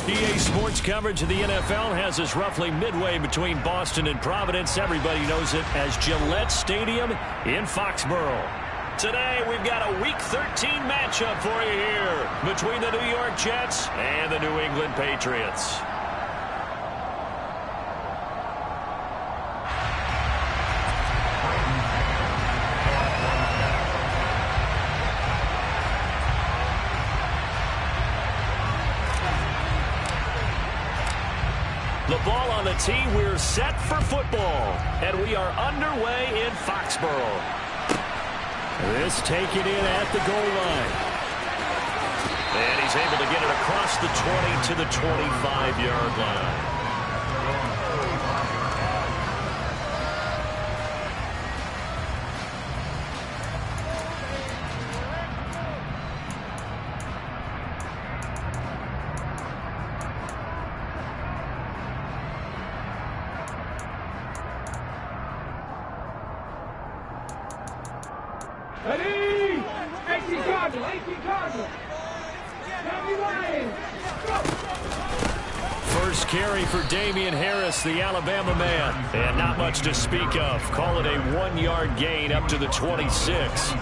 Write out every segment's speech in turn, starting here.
EA Sports coverage of the NFL has us roughly midway between Boston and Providence. Everybody knows it as Gillette Stadium in Foxborough. Today, we've got a Week 13 matchup for you here between the New York Jets and the New England Patriots. The ball on the tee, we're set for football, and we are underway in Foxborough. This taken in at the goal line. And he's able to get it across the 20 to the 25-yard line. First carry for Damian Harris, the Alabama man. And not much to speak of. Call it a 1-yard gain up to the 26.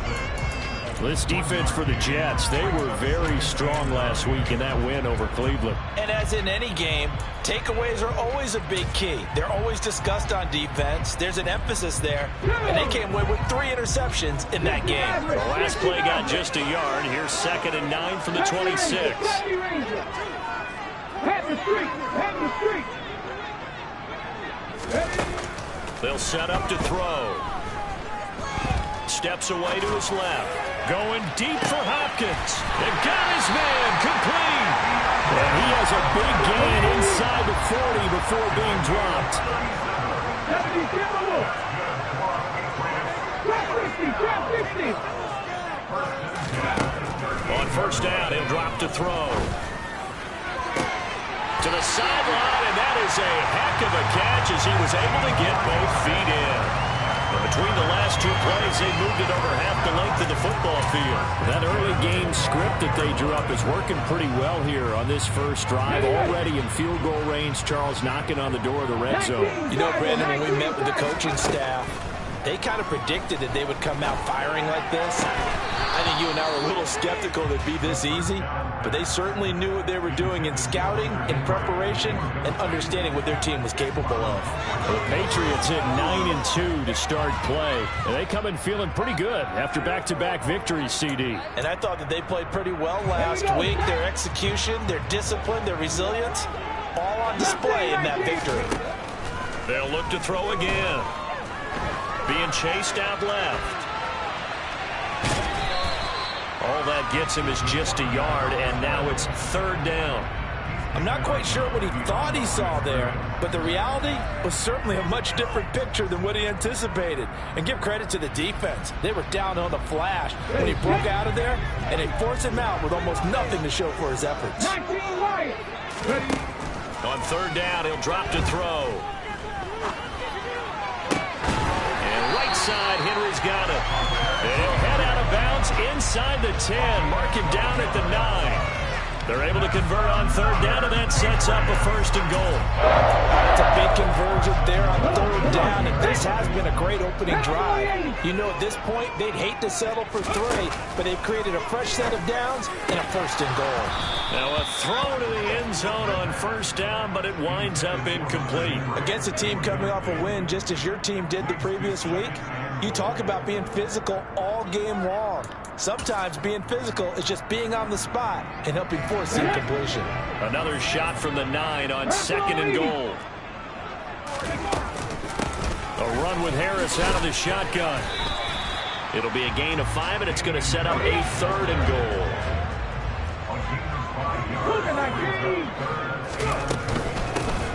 This defense for the Jets, they were very strong last week in that win over Cleveland. And as in any game, takeaways are always a big key. They're always discussed on defense. There's an emphasis there, and they came away with 3 interceptions in that game. The last play got just a yard. Here's 2nd and 9 from the 26. They'll set up to throw. Steps away to his left. Going deep for Hopkins. And got his man complete. And he has a big gain inside the 40 before being dropped. On first down, he'll drop to throw. To the sideline, and that is a heck of a catch as he was able to get both feet in. And between the last 2 plays, they moved it over half the length of the football field. That early game script that they drew up is working pretty well here on this first drive. Already in field goal range, Charles knocking on the door of the red zone. You know, Brandon, when we met with the coaching staff, they kind of predicted that they would come out firing like this. I think you and I were a little skeptical that it'd be this easy, but they certainly knew what they were doing in scouting, in preparation, and understanding what their team was capable of. The Patriots hit 9-2 to start play, and they come in feeling pretty good after back-to-back victories, CD. And I thought that they played pretty well last week. Their execution, their discipline, their resilience, all on display in that victory. They'll look to throw again. Being chased out left. All that gets him is just a yard, and now it's 3rd down. I'm not quite sure what he thought he saw there, but the reality was certainly a much different picture than what he anticipated. And give credit to the defense. They were down on the flash when he broke out of there, and they forced him out with almost nothing to show for his efforts. On 3rd down, he'll drop to throw. Right side, Henry's got it. They'll head out of bounds inside the 10. Mark him down at the 9. They're able to convert on 3rd down, and that sets up a 1st and goal. That's a big conversion there on 3rd down, and this has been a great opening drive. You know, at this point, they'd hate to settle for 3, but they've created a fresh set of downs and a 1st and goal. Now a throw to the end zone on 1st down, but it winds up incomplete. Against a team coming off a win, just as your team did the previous week, you talk about being physical all game long. Sometimes being physical is just being on the spot and helping force the incompletion. Another shot from the 9 on 2nd and goal. A run with Harris out of the shotgun. It'll be a gain of 5, and it's going to set up a 3rd and goal.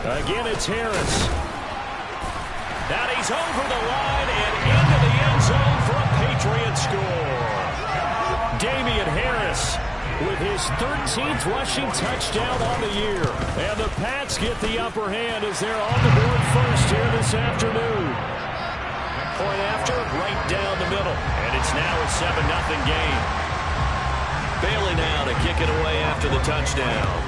Again, it's Harris. Now he's over the line and into the end zone for a Patriot score. Damian Harris with his 13th rushing touchdown on the year. And the Pats get the upper hand as they're on the board first here this afternoon. Point after, right down the middle. And it's now a 7-0 game. Bailey now to kick it away after the touchdown.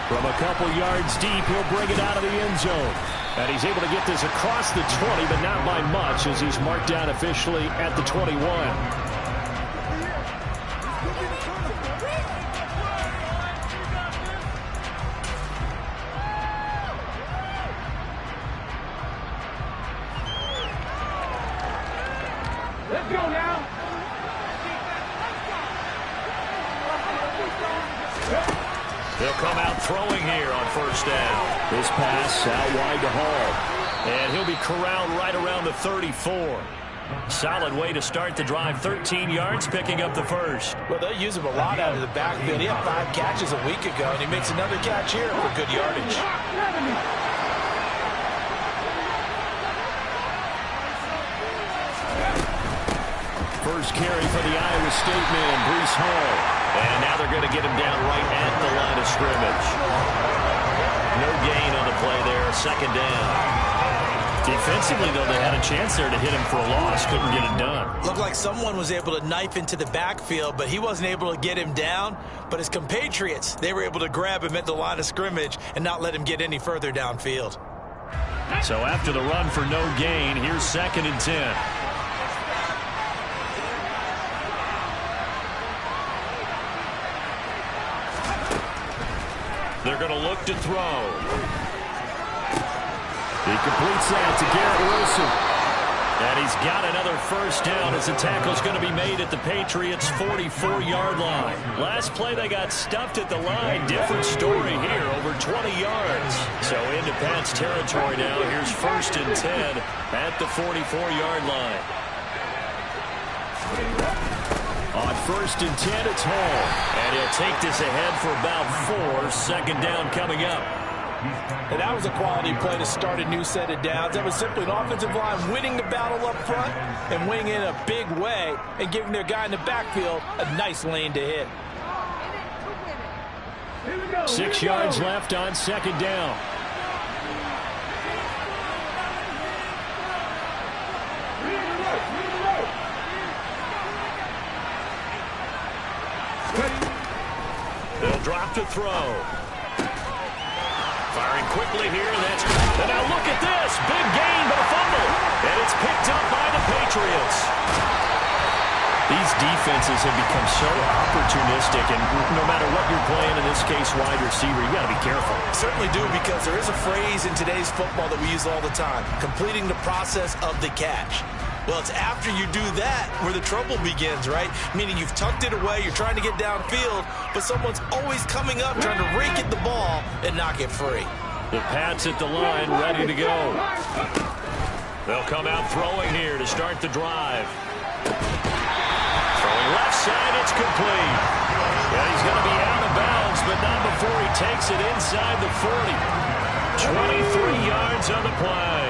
From a couple yards deep, he'll bring it out of the end zone. And he's able to get this across the 20, but not by much, as he's marked down officially at the 21. Let's go now. They'll come out throwing here on first down. This pass out wide to Hall. And he'll be corralled right around the 34. Solid way to start the drive. 13 yards, picking up the first. Well, they'll use him a lot out of the backfield. He had 5 catches a week ago, and he makes another catch here for good yardage. First carry for the Iowa State man, Breece Hall. And now they're going to get him down right at the line of scrimmage. No gain on the play there, second down. Defensively, though, they had a chance there to hit him for a loss. Couldn't get it done. Looked like someone was able to knife into the backfield, but he wasn't able to get him down. But his compatriots, they were able to grab him at the line of scrimmage and not let him get any further downfield. So after the run for no gain, here's 2nd and 10. They're going to look to throw. He completes that to Garrett Wilson. And he's got another first down as the tackle's going to be made at the Patriots' 44-yard line. Last play, they got stuffed at the line. Different story here, over 20 yards. So into Pat's territory now. Here's 1st and 10 at the 44-yard line. On 1st and 10, it's Hall. And he'll take this ahead for about 4. Second down coming up. And that was a quality play to start a new set of downs. That was simply an offensive line winning the battle up front and winning in a big way and giving their guy in the backfield a nice lane to hit. 6 yards left on second down. They'll drop to throw. Firing quickly here. And now look at this. Big gain, but a fumble. And it's picked up by the Patriots. These defenses have become so opportunistic, and no matter what you're playing, in this case wide receiver, you got to be careful. Certainly do, because there is a phrase in today's football that we use all the time, completing the process of the catch. Well, it's after you do that where the trouble begins, right? Meaning you've tucked it away, you're trying to get downfield, but someone's always coming up trying to rake at the ball and knock it free. The Pats at the line, ready to go. They'll come out throwing here to start the drive. Throwing left side, it's complete. Yeah, he's going to be out of bounds, but not before he takes it inside the 40. 23 yards on the play.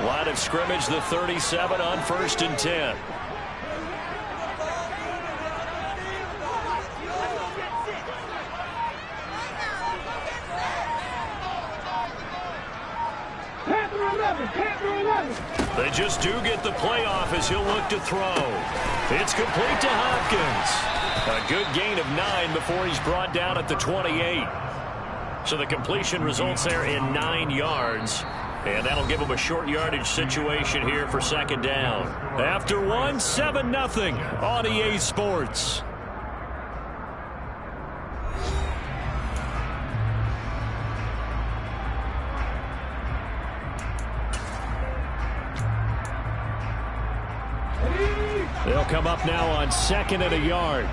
Line of scrimmage, the 37 on 1st and 10. They just do get the playoff as he'll look to throw. It's complete to Hopkins. A good gain of 9 before he's brought down at the 28. So the completion results there in 9 yards. And that'll give him a short yardage situation here for second down. After 1, 7-0 on EA Sports. They'll come up now on 2nd and a yard.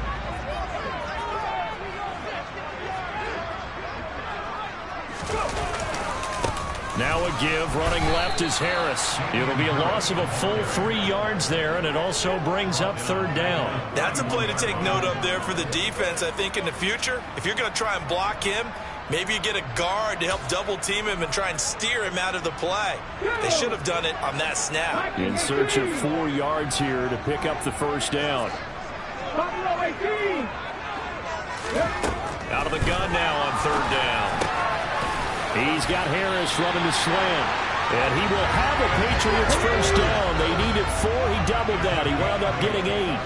Now a give, running left is Harris. It'll be a loss of a full 3 yards there, and it also brings up 3rd down. That's a play to take note of there for the defense, I think, in the future. If you're going to try and block him, maybe you get a guard to help double-team him and try and steer him out of the play. They should have done it on that snap. In search of 4 yards here to pick up the 1st down. Out of the gun now on 3rd down. He's got Harris running the slant. And he will have a Patriots 1st down. They needed 4. He doubled that. He wound up getting 8.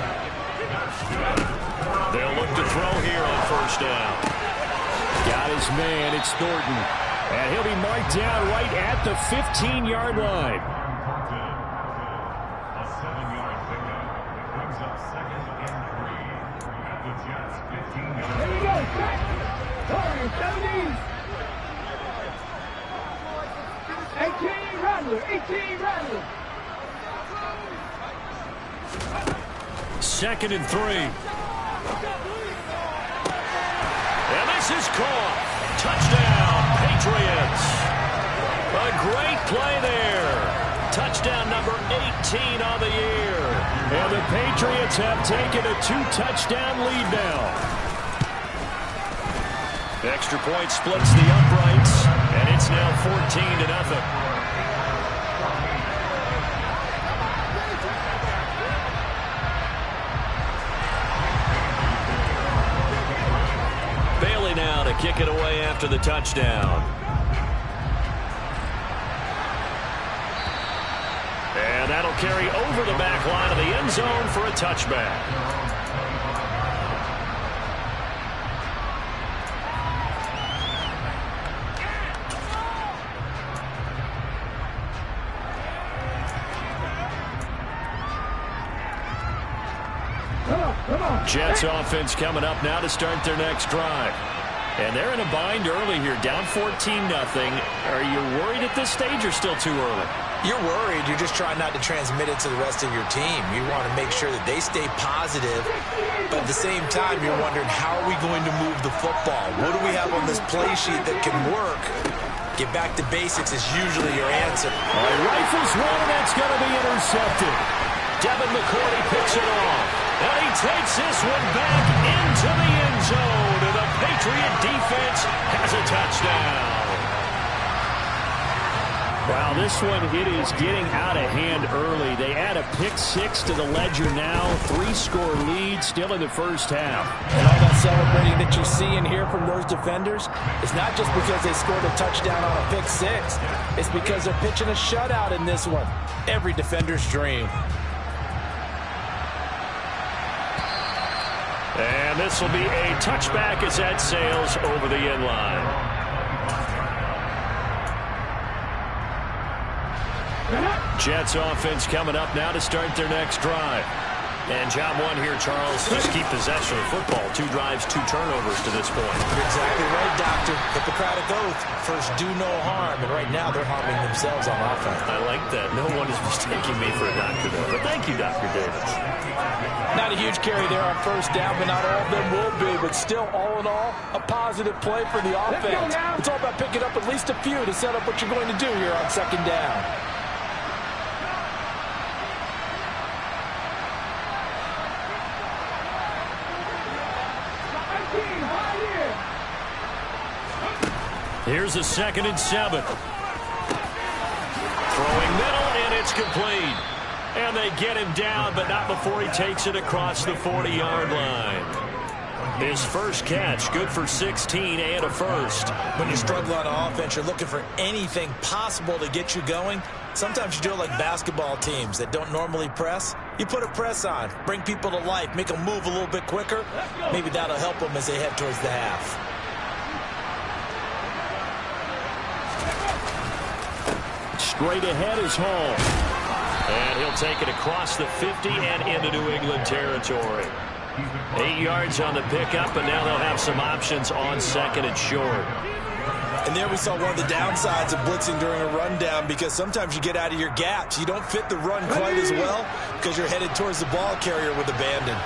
They'll look to throw here on first down. Got his man, it's Thornton. And he'll be marked down right at the 15-yard line. A 7-yard pickup brings up 2nd and 3 at the Jets' 15-yard line. Here we go, Jack. Sorry, 70s. 18 Rattler, 18 Rattler. 2nd and 3. And this is caught. Touchdown, Patriots. A great play there. Touchdown number 18 on the year. And the Patriots have taken a 2-touchdown lead now. Extra point splits the uprights, and it's now 14-0. Now to kick it away after the touchdown. And that'll carry over the back line of the end zone for a touchback. Jets offense coming up now to start their next drive. And they're in a bind early here, down 14-0. Are you worried at this stage or still too early? You're worried. You're just trying not to transmit it to the rest of your team. You want to make sure that they stay positive, but at the same time, you're wondering, how are we going to move the football? What do we have on this play sheet that can work? Get back to basics is usually your answer. All right, rifles one, and that's going to be intercepted. Devin McCourty picks it off. And he takes this one back into the end zone. And the Patriot defense has a touchdown. Wow, this one, it is getting out of hand early. They add a pick-6 to the ledger now. 3-score lead still in the first half. And all that celebrating that you see and hear from those defenders is not just because they scored a touchdown on a pick-6. It's because they're pitching a shutout in this one. Every defender's dream. And this will be a touchback as that sails over the end line. Jets offense coming up now to start their next drive. And job one here, Charles, just keep possession of the football. 2 drives, 2 turnovers to this point. You're exactly right, Doctor. Hippocratic oath. First, do no harm. And right now, they're harming themselves on offense. I like that. No one is mistaking me for a doctor there. But thank you, Dr. Davis. Not a huge carry there on first down, but not all of them will be. But still, all in all, a positive play for the offense. It's all about picking up at least a few to set up what you're going to do here on second down. Here's a 2nd and 7. Throwing middle, and it's complete. And they get him down, but not before he takes it across the 40-yard line. His first catch, good for 16 and a first. When you struggle on offense, you're looking for anything possible to get you going. Sometimes you do it like basketball teams that don't normally press. You put a press on, bring people to life, make them move a little bit quicker. Maybe that'll help them as they head towards the half. Straight ahead is Hall. And he'll take it across the 50 and into New England territory. 8 yards on the pickup, and now they'll have some options on 2nd and short. And there we saw one of the downsides of blitzing during a rundown, because sometimes you get out of your gaps. You don't fit the run quite as well because you're headed towards the ball carrier with abandon.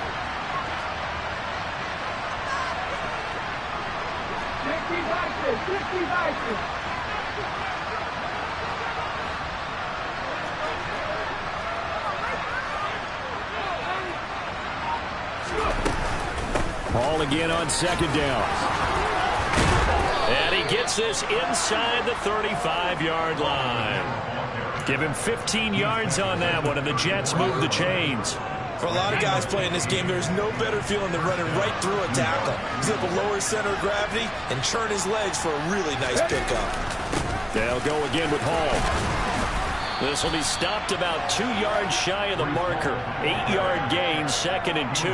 Hall again on 2nd down. And he gets this inside the 35-yard line. Give him 15 yards on that one, and the Jets move the chains. For a lot of guys playing this game, there's no better feeling than running right through a tackle. He's able to lower his center of gravity and churn his legs for a really nice pickup. They'll go again with Hall. This will be stopped about 2 yards shy of the marker. 8-yard gain, 2nd and 2.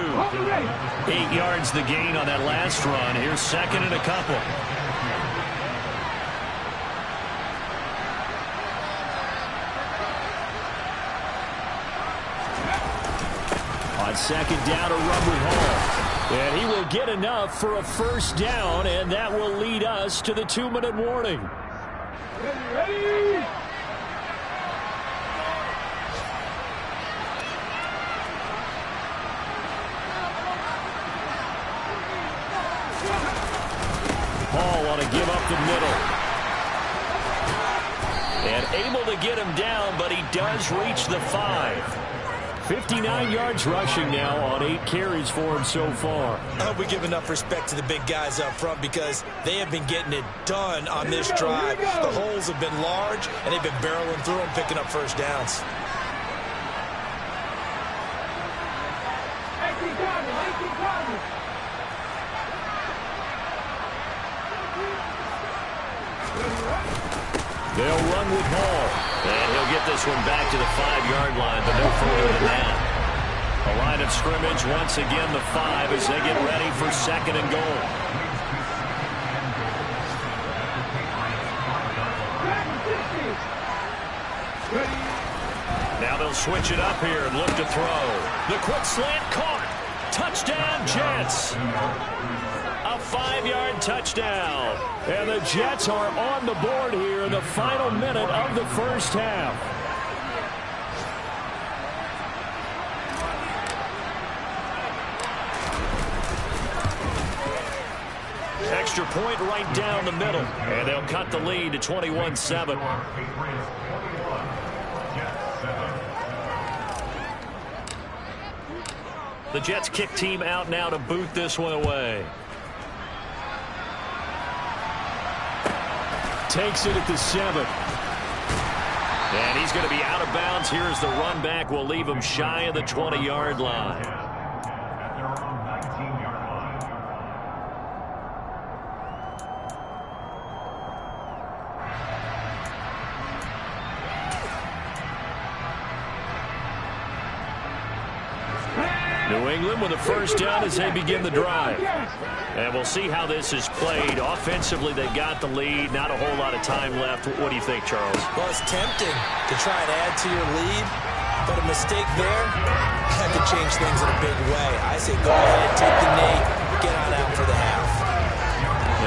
8 yards the gain on that last run. Here's 2nd and a couple. On 2nd down, a run with Hall. And he will get enough for a first down, and that will lead us to the 2-minute warning. Ready? Hall want to give up the middle. And able to get him down, but he does reach the 5. 59 yards rushing now on 8 carries for him so far. I hope we give enough respect to the big guys up front because they have been getting it done on this drive. The holes have been large, and they've been barreling through them, picking up first downs. They'll run with Hall. And he'll get this one back to the 5-yard line, but no further than that. A line of scrimmage, once again the 5 as they get ready for 2nd and goal. Now they'll switch it up here and look to throw. The quick slant caught. Touchdown, Jets. A 5-yard touchdown. And the Jets are on the board here in the final minute of the first half. Extra point right down the middle. And they'll cut the lead to 21-7. The Jets kick team out now to boot this one away. Takes it at the 7. And he's going to be out of bounds. Here's the run back. Will leave him shy of the 20-yard line. At their own 19-yard line. New England with a first down as they begin the drive. And we'll see how this is played. Offensively, they got the lead. Not a whole lot of time left. What do you think, Charles? Well, it's tempting to try and add to your lead, but a mistake there, that could change things in a big way. I say go ahead, take the knee, get on out for the half.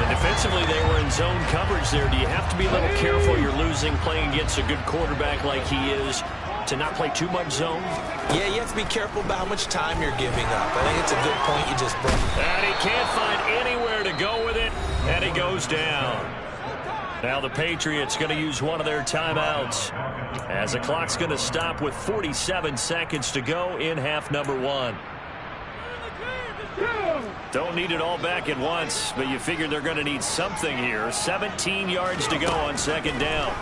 And defensively, they were in zone coverage there. Do you have to be a little careful? You're losing playing against a good quarterback like he is, to not play too much zone? Yeah, you have to be careful about how much time you're giving up. I think it's a good point you just brought. And he can't find anywhere to go with it, and he goes down. Now the Patriots going to use one of their timeouts as the clock's going to stop with 47 seconds to go in half number 1. Don't need it all back at once, but you figure they're going to need something here. 17 yards to go on 2nd down.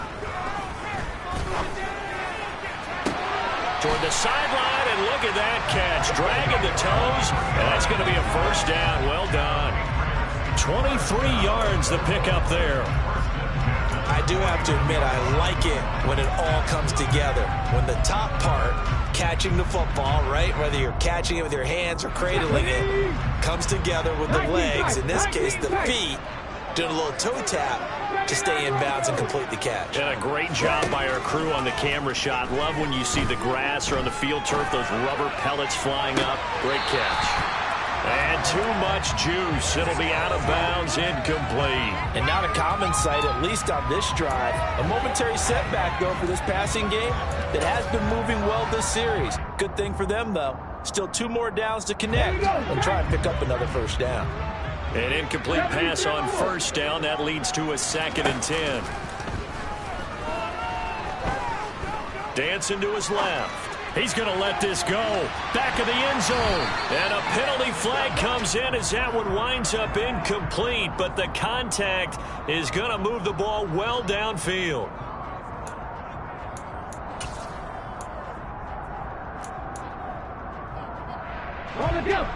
Toward the sideline, and look at that catch. Dragging the toes, and that's going to be a first down. Well done. 23 yards the pickup there. I do have to admit, I like it when it all comes together. When the top part, catching the football, right, whether you're catching it with your hands or cradling it, comes together with the legs, in this case the feet, doing a little toe tap to stay in bounds and complete the catch. And a great job by our crew on the camera shot. Love when you see the grass or on the field turf, those rubber pellets flying up. Great catch. And too much juice. It'll be out of bounds, incomplete. And not a common sight, at least on this drive. A momentary setback, though, for this passing game that has been moving well this series. Good thing for them, though. Still 2 more downs to connect and try and pick up another first down. An incomplete pass on first down. That leads to a 2nd and 10. Dancing to his left. He's going to let this go. Back of the end zone. And a penalty flag comes in as that one winds up incomplete. But the contact is going to move the ball well downfield.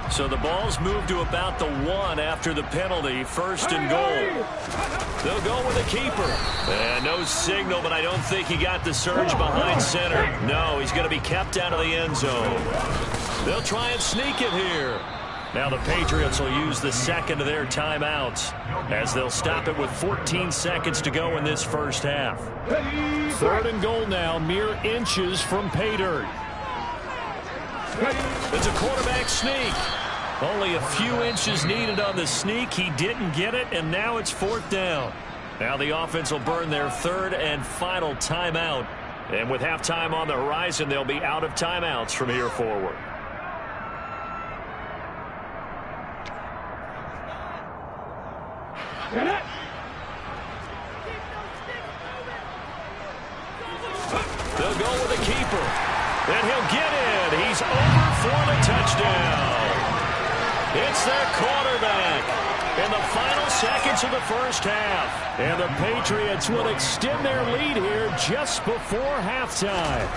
So the ball's moved to about the 1 after the penalty. First and goal. They'll go with a keeper. And no signal, but I don't think he got the surge behind center. No, he's going to be kept out of the end zone. They'll try and sneak it here. Now the Patriots will use the second of their timeouts as they'll stop it with 14 seconds to go in this first half. Third and goal now, mere inches from pay dirt. It's a quarterback sneak. Only a few inches needed on the sneak. He didn't get it, and now it's fourth down. Now the offense will burn their third and final timeout. And with halftime on the horizon, they'll be out of timeouts from here forward. They'll go with a keeper. And he'll get in. He's over for the touchdown. It's their quarterback in the final seconds of the first half. And the Patriots will extend their lead here just before halftime.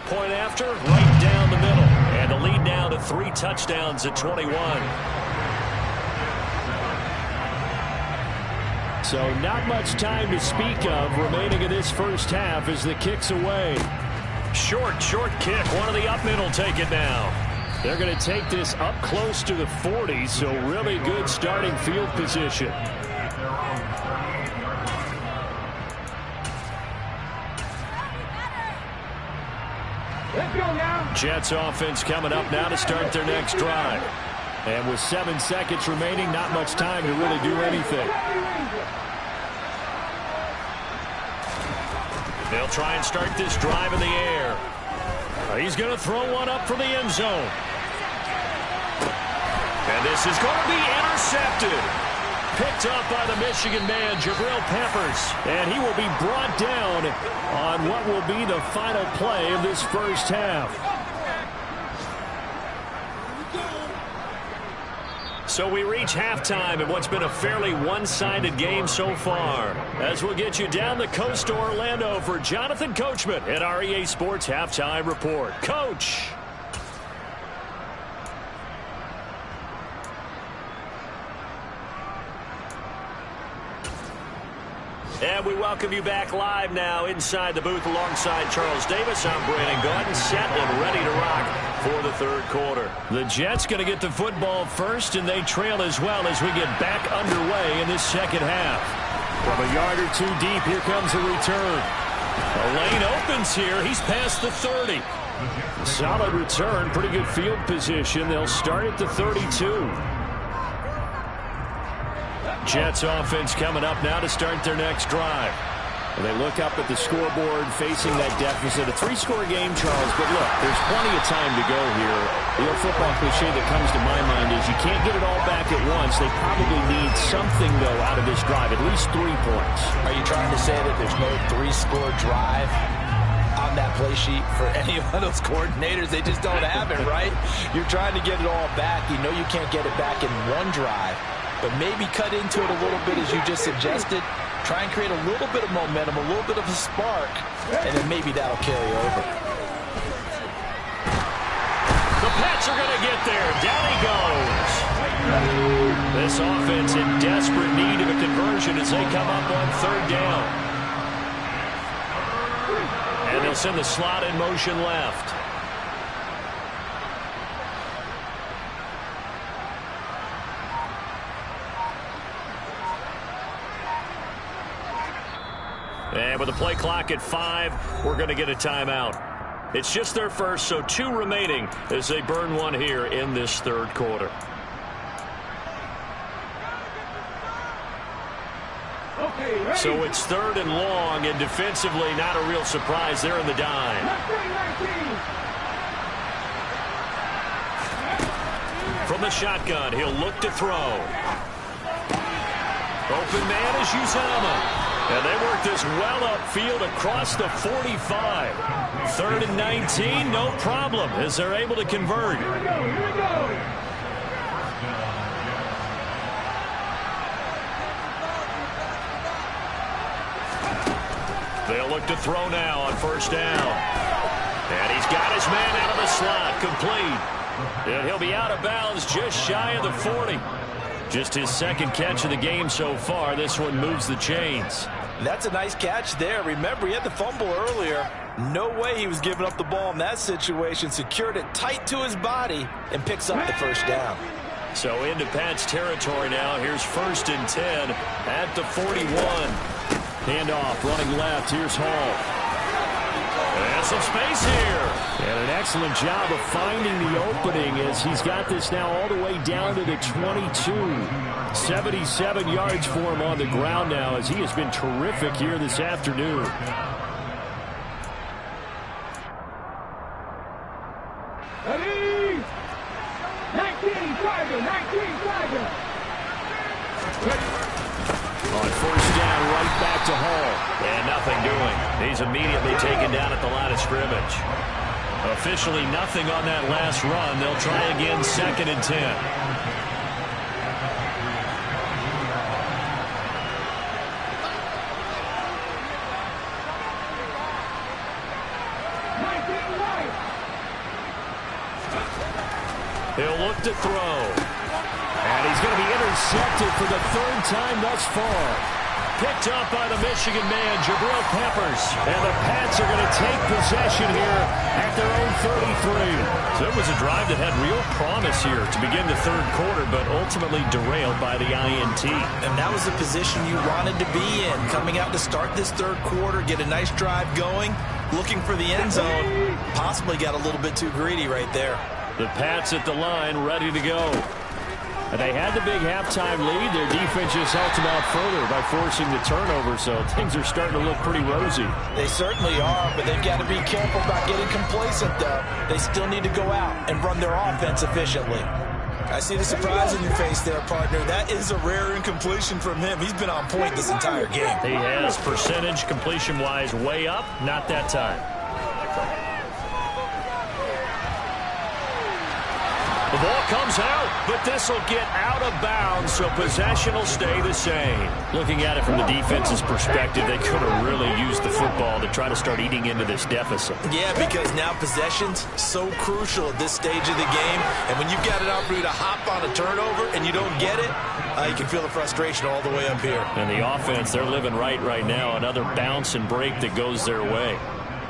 Point after, right down the middle. And the lead now to 3 touchdowns at 21. So not much time to speak of remaining in this first half as the kick's away. Short kick. One of the up men will take it now. They're going to take this up close to the 40, so really good starting field position. Jets offense coming up now to start their next drive. And with 7 seconds remaining, not much time to really do anything. They'll try and start this drive in the air. He's going to throw one up for the end zone. And this is going to be intercepted. Picked up by the Michigan man, Jabril Peppers. And he will be brought down on what will be the final play of this first half. So we reach halftime in what's been a fairly one-sided game so far. As we'll get you down the coast to Orlando for Jonathan Coachman at our EA Sports Halftime Report. Coach. And we welcome you back live now inside the booth alongside Charles Davis. I'm Brandon Gaudin, set and ready to rock for the third quarter. The Jets going to get the football first, and they trail as well as we get back underway in this second half. From a yard or two deep, here comes a return. The lane opens here. He's past the 30. Solid return, pretty good field position. They'll start at the 32. Jets offense coming up now to start their next drive. And they look up at the scoreboard facing that deficit. A 3-score game, Charles, but look, there's plenty of time to go here. The old football cliche that comes to my mind is you can't get it all back at once. They probably need something, though, out of this drive, at least 3 points. Are you trying to say that there's no 3-score drive on that play sheet for any of those coordinators? They just don't have it, right? You're trying to get it all back. You know you can't get it back in one drive. But maybe cut into it a little bit as you just suggested. Try and create a little bit of momentum, a little bit of a spark, and then maybe that'll carry over. The Pats are going to get there. Down he goes. This offense in desperate need of a conversion as they come up on third down. And they'll send the slot in motion left. And with the play clock at 5, we're going to get a timeout. It's just their first, so 2 remaining as they burn one here in this third quarter. So it's third and long, and defensively not a real surprise. They're in the dime. From the shotgun, he'll look to throw. Open man is Uzomah. And they work this well upfield across the 45. Third and 19, no problem, as they're able to convert. Here we go. They'll look to throw now on first down. And he's got his man out of the slot, complete. And he'll be out of bounds just shy of the 40. Just his second catch of the game so far. This one moves the chains. That's a nice catch there. Remember, he had the fumble earlier. No way he was giving up the ball in that situation. Secured it tight to his body and picks up the first down. So into Pat's territory now. Here's 1st and 10 at the 41. Handoff, running left. Here's Hall. And some space here. And an excellent job of finding the opening as he's got this now all the way down to the 22. 77 yards for him on the ground now as he has been terrific here this afternoon. Ready? 19 Tiger, 19 Tiger. On 1st down, right back to Hall. And nothing doing. He's immediately taken down at the line of scrimmage. Officially nothing on that last run. They'll try again 2nd and 10. He'll look to throw. And he's going to be intercepted for the 3rd time thus far. Picked up by the Michigan man, Jabril Peppers. And the Pats are going to take possession here at their own 33. So it was a drive that had real promise here to begin the 3rd quarter, but ultimately derailed by the INT. And that was the position you wanted to be in. Coming out to start this 3rd quarter, get a nice drive going, looking for the end zone. Possibly got a little bit too greedy right there. The Pats at the line, ready to go. And they had the big halftime lead. Their defense just helped them out further by forcing the turnover, so things are starting to look pretty rosy. They certainly are, but they've got to be careful about getting complacent, though. They still need to go out and run their offense efficiently. I see the surprise in your face there, partner. That is a rare incompletion from him. He's been on point this entire game. He has percentage completion-wise way up, not that time. The ball comes out, but this will get out of bounds, so possession will stay the same. Looking at it from the defense's perspective, they could have really used the football to try to start eating into this deficit. Yeah, because now possession's so crucial at this stage of the game, and when you've got an opportunity to hop on a turnover and you don't get it, you can feel the frustration all the way up here. And the offense, they're living right now. Another bounce and break that goes their way.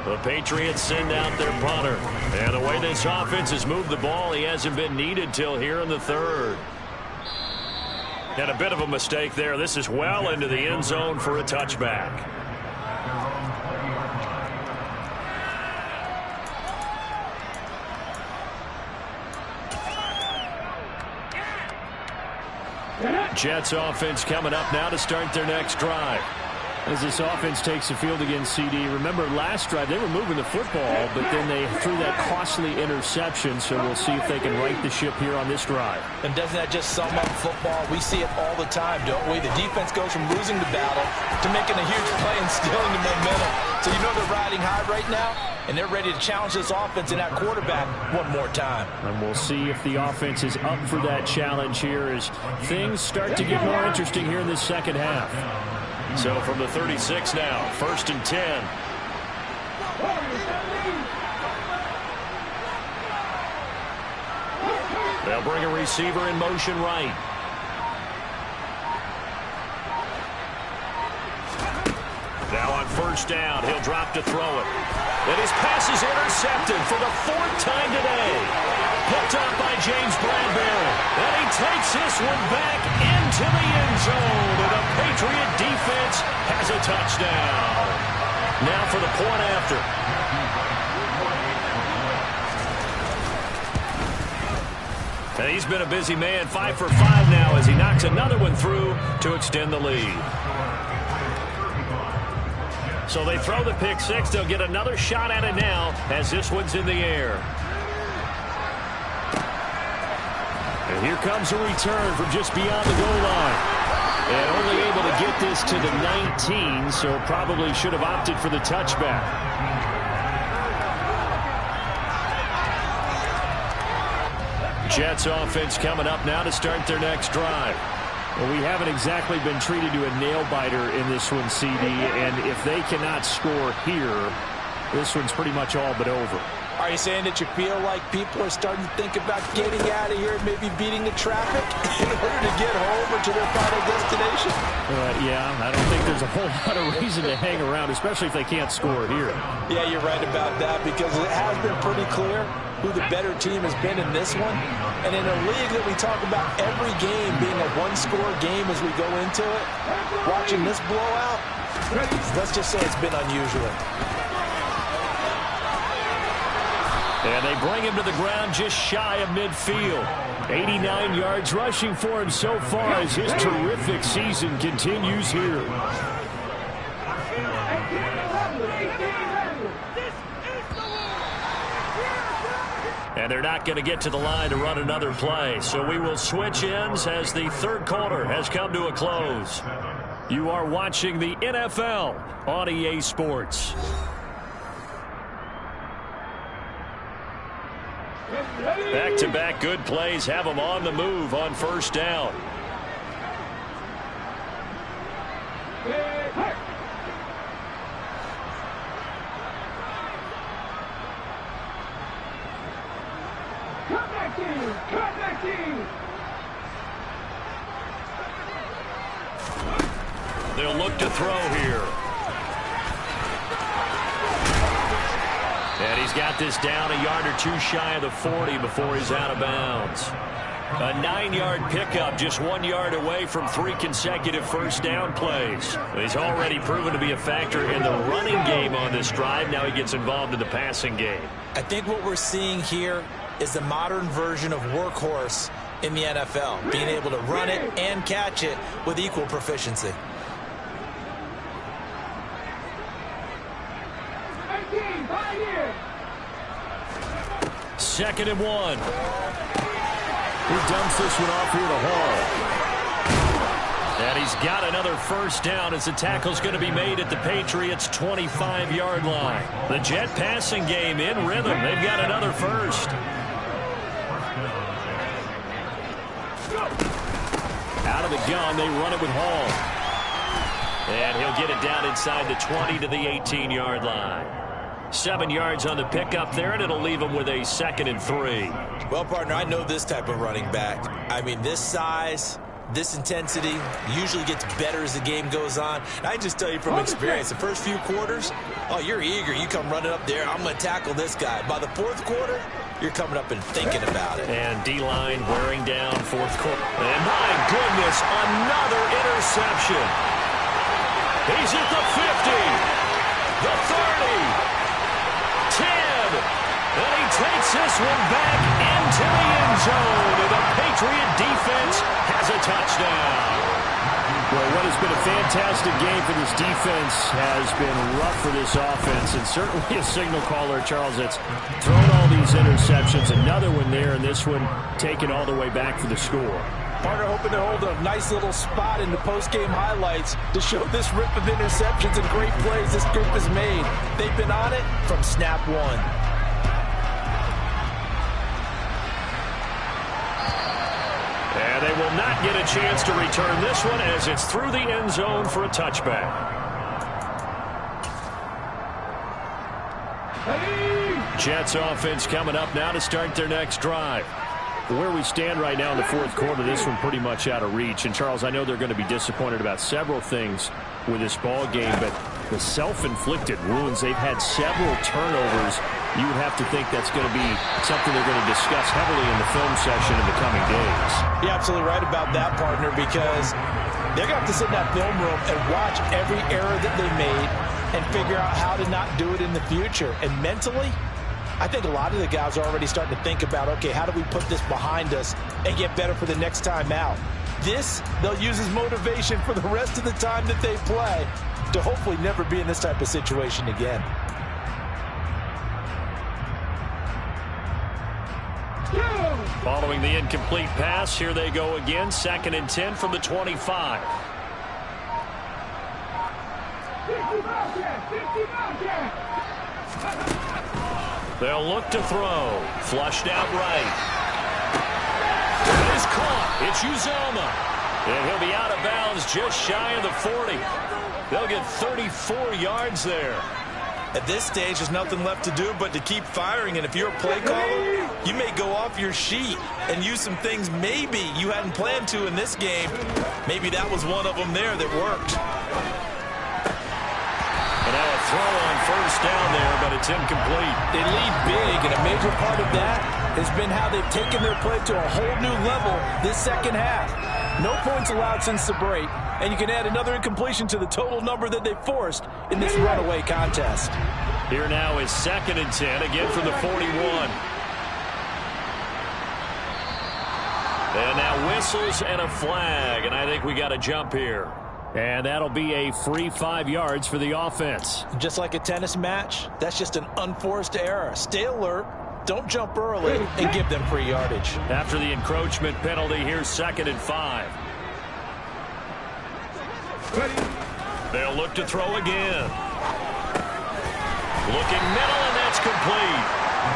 The Patriots send out their punter. And the way this offense has moved the ball, he hasn't been needed till here in the 3rd. And a bit of a mistake there. This is well into the end zone for a touchback. Jets offense coming up now to start their next drive. As this offense takes the field against CD. Remember, last drive, they were moving the football, but then they threw that costly interception, so we'll see if they can right the ship here on this drive. And doesn't that just sum up football? We see it all the time, don't we? The defense goes from losing the battle to making a huge play and stealing the momentum. So you know they're riding high right now, and they're ready to challenge this offense and that quarterback one more time. And we'll see if the offense is up for that challenge here as things start to get more interesting here in this second half. So from the 36 now, 1st and 10. They'll bring a receiver in motion right. Now on 1st down, he'll drop to throw it. And his pass is intercepted for the 4th time today. Picked up by James Bradbury. And he takes this one back into the end zone. And the Patriot defense has a touchdown. Now for the point after. And he's been a busy man, 5 for 5 now as he knocks another one through to extend the lead. So they throw the pick six. They'll get another shot at it now as this one's in the air. And here comes a return from just beyond the goal line. And only able to get this to the 19, so probably should have opted for the touchback. Jets offense coming up now to start their next drive. Well, we haven't exactly been treated to a nail-biter in this one, CD, and if they cannot score here, this one's pretty much all but over. Are you saying that you feel like people are starting to think about getting out of here and maybe beating the traffic in order to get home or to their final destination? Yeah, I don't think there's a whole lot of reason to hang around, especially if they can't score here. Yeah, you're right about that, because it has been pretty clear who the better team has been in this one. And in a league that we talk about every game being a one-score game as we go into it, watching this blowout, let's just say it's been unusual. And they bring him to the ground just shy of midfield. 89 yards rushing for him so far as his terrific season continues here. And they're not going to get to the line to run another play. So we will switch ends as the third quarter has come to a close. You are watching the NFL on EA Sports. Back-to-back good plays have them on the move on first down. They'll look to throw here. And he's got this down a yard or two shy of the 40 before he's out of bounds. A 9-yard pickup, just 1 yard away from 3 consecutive first down plays. He's already proven to be a factor in the running game on this drive. Now he gets involved in the passing game. I think what we're seeing here is the modern version of workhorse in the NFL, being able to run it and catch it with equal proficiency. Second and 1. He dumps this one off here to Hall. And he's got another first down as the tackle's going to be made at the Patriots' 25-yard line. The jet passing game in rhythm. They've got another first. Out of the gun, they run it with Hall. And he'll get it down inside the 20 to the 18-yard line. 7 yards on the pickup there, and it'll leave him with a 2nd and 3. Well, partner, I know this type of running back. I mean, this size, this intensity usually gets better as the game goes on. And I just tell you from experience, the first few quarters, oh, you're eager. You come running up there, I'm going to tackle this guy. By the fourth quarter, you're coming up and thinking about it. And D-line wearing down fourth quarter. And my goodness, another interception. He's at the 50, the 30. 10, and he takes this one back into the end zone, and the Patriot defense has a touchdown. Well, what has been a fantastic game for this defense has been rough for this offense, and certainly a signal caller, Charles, that's thrown all these interceptions. Another one there, and this one taken all the way back for the score. Partner hoping to hold a nice little spot in the post-game highlights to show this rip of interceptions and great plays this group has made. They've been on it from snap one. And they will not get a chance to return this one as it's through the end zone for a touchback. Jets offense coming up now to start their next drive. Where we stand right now in the fourth quarter, this one pretty much out of reach. And, Charles, I know they're going to be disappointed about several things with this ball game, but the self-inflicted wounds, they've had several turnovers. You would have to think that's going to be something they're going to discuss heavily in the film session in the coming days. You're absolutely right about that, partner, because they're going to have to sit in that film room and watch every error that they made and figure out how to not do it in the future. And mentally, I think a lot of the guys are already starting to think about, okay, how do we put this behind us and get better for the next time out? This, they'll use as motivation for the rest of the time that they play to hopefully never be in this type of situation again. Following the incomplete pass, here they go again. 2nd and 10 from the 25. They'll look to throw. Flushed out right. It is caught. It's Uzomah. And he'll be out of bounds just shy of the 40. They'll get 34 yards there. At this stage, there's nothing left to do but to keep firing. And if you're a play caller, you may go off your sheet and use some things maybe you hadn't planned to in this game. Maybe that was one of them there that worked. And now a throw on first down there, but it's incomplete. They lead big, and a major part of that has been how they've taken their play to a whole new level this second half. No points allowed since the break, and you can add another incompletion to the total number that they forced in this runaway contest. Here now is 2nd and 10, again from the 41. And now whistles and a flag, and I think we got a jump here. And that'll be a free 5 yards for the offense. Just like a tennis match, that's just an unforced error. Stay alert, don't jump early, and give them free yardage. After the encroachment penalty, here's 2nd and 5. They'll look to throw again. Looking middle, and that's complete.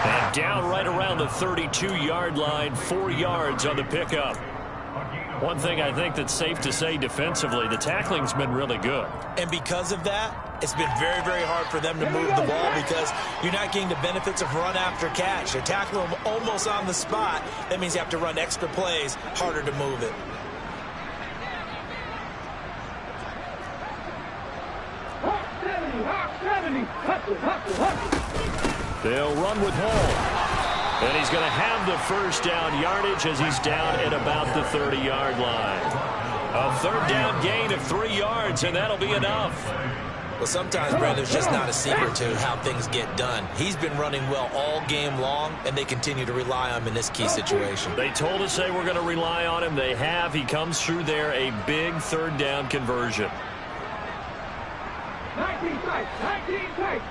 And down right around the 32-yard line, 4 yards on the pickup. One thing I think that's safe to say defensively, the tackling's been really good. And because of that, it's been very, very hard for them to move the ball because you're not getting the benefits of run after catch. They tackle them almost on the spot. That means you have to run extra plays, harder to move it. They'll run with Hall. And he's going to have the first down yardage as he's down at about the 30-yard line. A 3rd down gain of 3 yards, and that'll be enough. Well, sometimes, Brad, there's just not a secret to how things get done. He's been running well all game long, and they continue to rely on him in this key situation. They told us they were going to rely on him. They have. He comes through there, a big 3rd down conversion. 19 tight, 19 tight.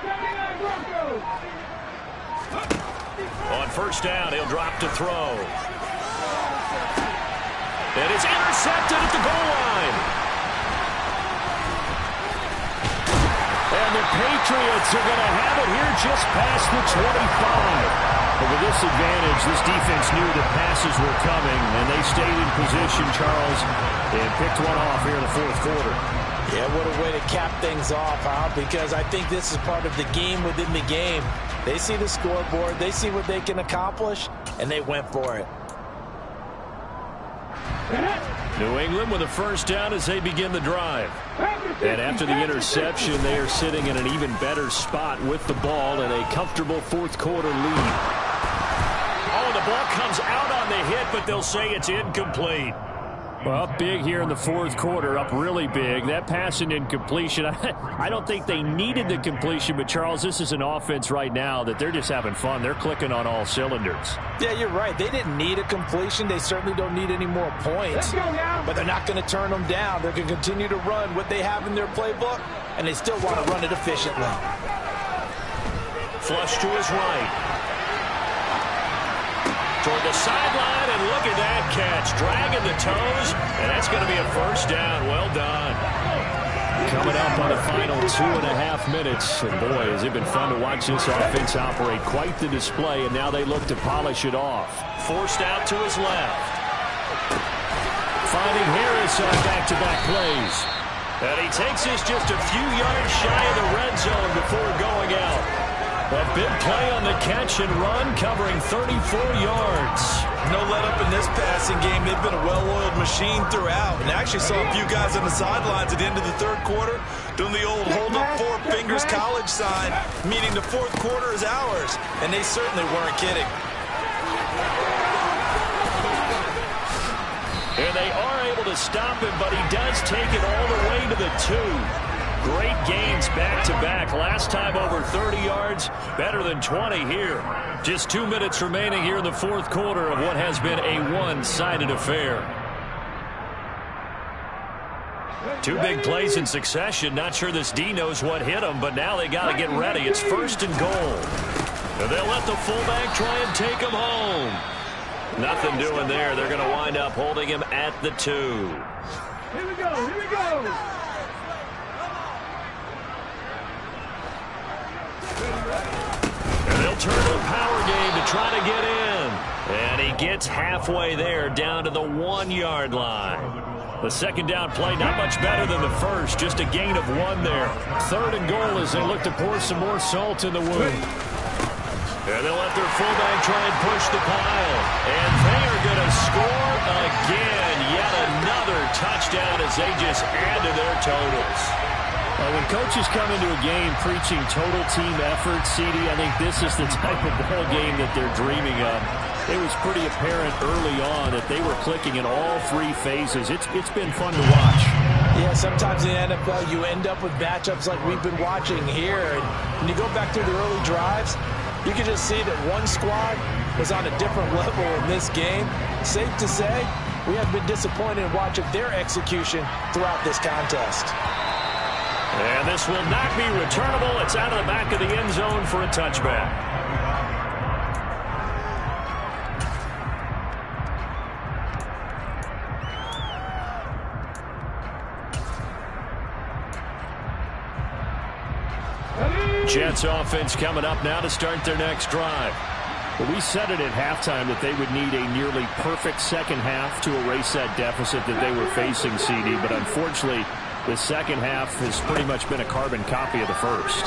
79 Broncos. On first down, he'll drop to throw. And it's intercepted at the goal line. And the Patriots are going to have it here just past the 25. But with this advantage, this defense knew that passes were coming, and they stayed in position, Charles, and picked one off here in the 4th quarter. Yeah, what a way to cap things off, huh? Because I think this is part of the game within the game. They see the scoreboard, they see what they can accomplish, and they went for it. New England with a first down as they begin the drive. And after the interception, they are sitting in an even better spot with the ball in a comfortable 4th quarter lead. Oh, the ball comes out on the hit, but they'll say it's incomplete. Well, up big here in the 4th quarter, up really big. That pass and incompletion, I don't think they needed the completion, but Charles, this is an offense right now that they're just having fun. They're clicking on all cylinders. Yeah, you're right. They didn't need a completion. They certainly don't need any more points. But they're not going to turn them down. They're going to continue to run what they have in their playbook, and they still want to run it efficiently. Flush to his right. Toward the sideline, and look at that catch. Dragging the toes, and that's going to be a first down. Well done. Coming up on the final 2.5 minutes. And boy, has it been fun to watch this offense operate. Quite the display, and now they look to polish it off. Forced out to his left. Finding Harris on back-to-back plays. And he takes this just a few yards shy of the red zone before going out. A big play on the catch and run, covering 34 yards. No let up in this passing game. They've been a well-oiled machine throughout. And I actually saw a few guys on the sidelines at the end of the 3rd quarter doing the old hold up 4 fingers college sign, meaning the 4th quarter is ours. And they certainly weren't kidding. And they are able to stop him, but he does take it all the way to the 2. Great gains back-to-back. Last time over 30 yards, better than 20 here. Just 2 minutes remaining here in the 4th quarter of what has been a one-sided affair. 2 big plays in succession. Not sure this D knows what hit him, but now they got to get ready. It's 1st and goal. And they'll let the fullback try and take him home. Nothing doing there. They're going to wind up holding him at the 2. Here we go, here we go. And they'll turn to a power game to try to get in. And he gets halfway there, down to the 1-yard line. The second down play, not much better than the first. Just a gain of 1 there. 3rd and goal as they look to pour some more salt in the wound. And they'll let their fullback try and push the pile. And they are going to score again. Yet another touchdown as they just add to their totals. When coaches come into a game preaching total team effort, CD, I think this is the type of ball game that they're dreaming of. It was pretty apparent early on that they were clicking in all 3 phases. It's been fun to watch. Yeah, sometimes in the NFL you end up with matchups like we've been watching here. And when you go back through the early drives, you can just see that one squad was on a different level in this game. Safe to say, we have been disappointed in watching their execution throughout this contest. And this will not be returnable. It's out of the back of the end zone for a touchback. Jets offense coming up now to start their next drive. Well, we said it at halftime that they would need a nearly perfect second half to erase that deficit that they were facing, CD. But unfortunately, the second half has pretty much been a carbon copy of the first.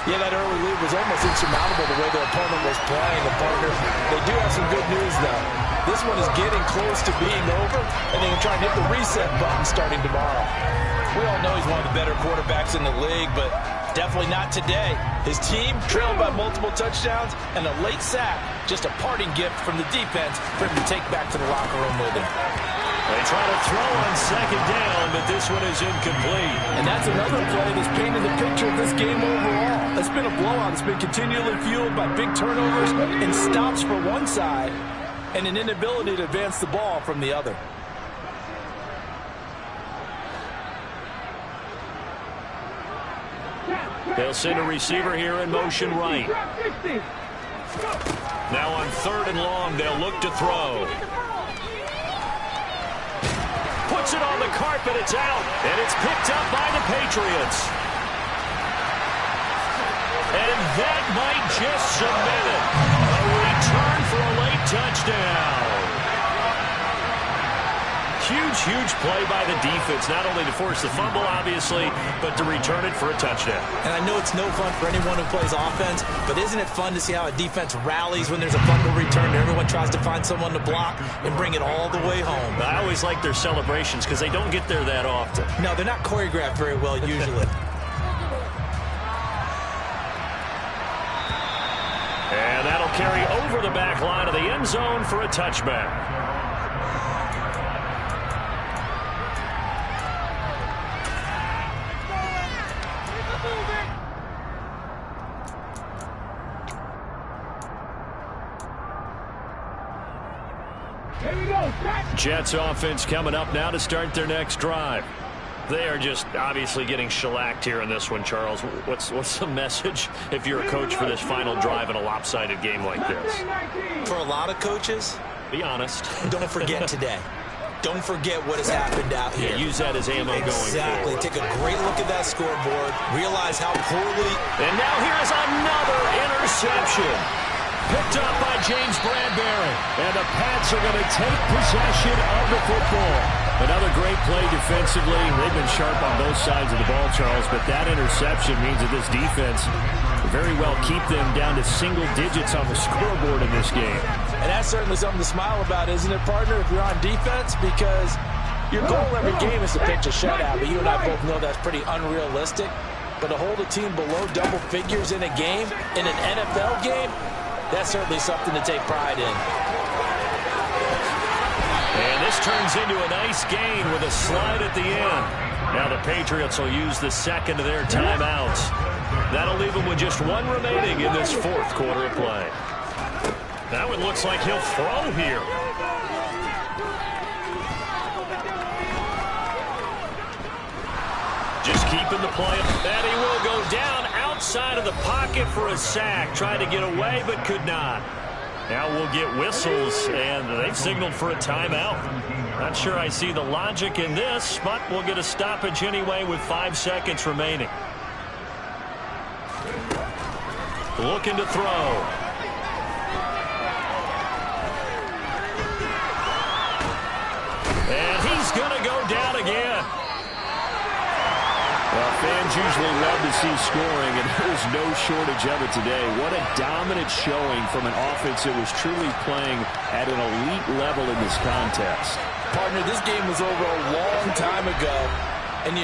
Yeah, that early lead was almost insurmountable the way their opponent was playing. The partner, they do have some good news, though. This one is getting close to being over, and they can try and hit the reset button starting tomorrow. We all know he's one of the better quarterbacks in the league, but definitely not today. His team trailed by multiple touchdowns, and a late sack, just a parting gift from the defense for him to take back to the locker room with him. They try to throw on second down, but this one is incomplete. And that's another play that's painted the picture of this game overall. It's been a blowout. It's been continually fueled by big turnovers and stops for one side and an inability to advance the ball from the other. They'll send a receiver here in motion right. Now on 3rd and long, they'll look to throw. Puts it on the carpet, it's out, and it's picked up by the Patriots. And that might just cement it. A return for a late touchdown. Huge play by the defense, not only to force the fumble, obviously, but to return it for a touchdown. And I know it's no fun for anyone who plays offense, but isn't it fun to see how a defense rallies when there's a fumble return and everyone tries to find someone to block and bring it all the way home? I always like their celebrations because they don't get there that often. No, they're not choreographed very well usually. And that'll carry over the back line of the end zone for a touchback. Jets offense coming up now to start their next drive. They are just obviously getting shellacked here in this one, Charles. What's the message if you're a coach for this final drive in a lopsided game like this? For a lot of coaches, be honest. Don't forget today. Don't forget what has happened out here. Yeah, use that as ammo going forward. Exactly. Take a great look at that scoreboard. Realize how poorly. And now here's another interception. Picked up by James Bradbury. And the Pats are going to take possession of the football. Another great play defensively. They've been sharp on both sides of the ball, Charles, but that interception means that this defense very well keep them down to single digits on the scoreboard in this game. And that's certainly something to smile about, isn't it, partner, if you're on defense? Because your goal every game is to pitch a shutout, but you and I both know that's pretty unrealistic. But to hold a team below double figures in a game, in an NFL game, that's certainly something to take pride in. And this turns into a nice gain with a slide at the end. Now the Patriots will use the second of their timeouts. That'll leave them with just one remaining in this 4th quarter of play. That one looks like he'll throw here. Just keeping the play. And he will go down outside of the pocket for a sack. Tried to get away, but could not. Now we'll get whistles, and they've signaled for a timeout. Not sure I see the logic in this, but we'll get a stoppage anyway with 5 seconds remaining. Looking to throw. And he's going to go down usually love to see scoring, and there's no shortage of it today. What a dominant showing from an offense that was truly playing at an elite level in this contest. Partner, this game was over a long time ago, and you know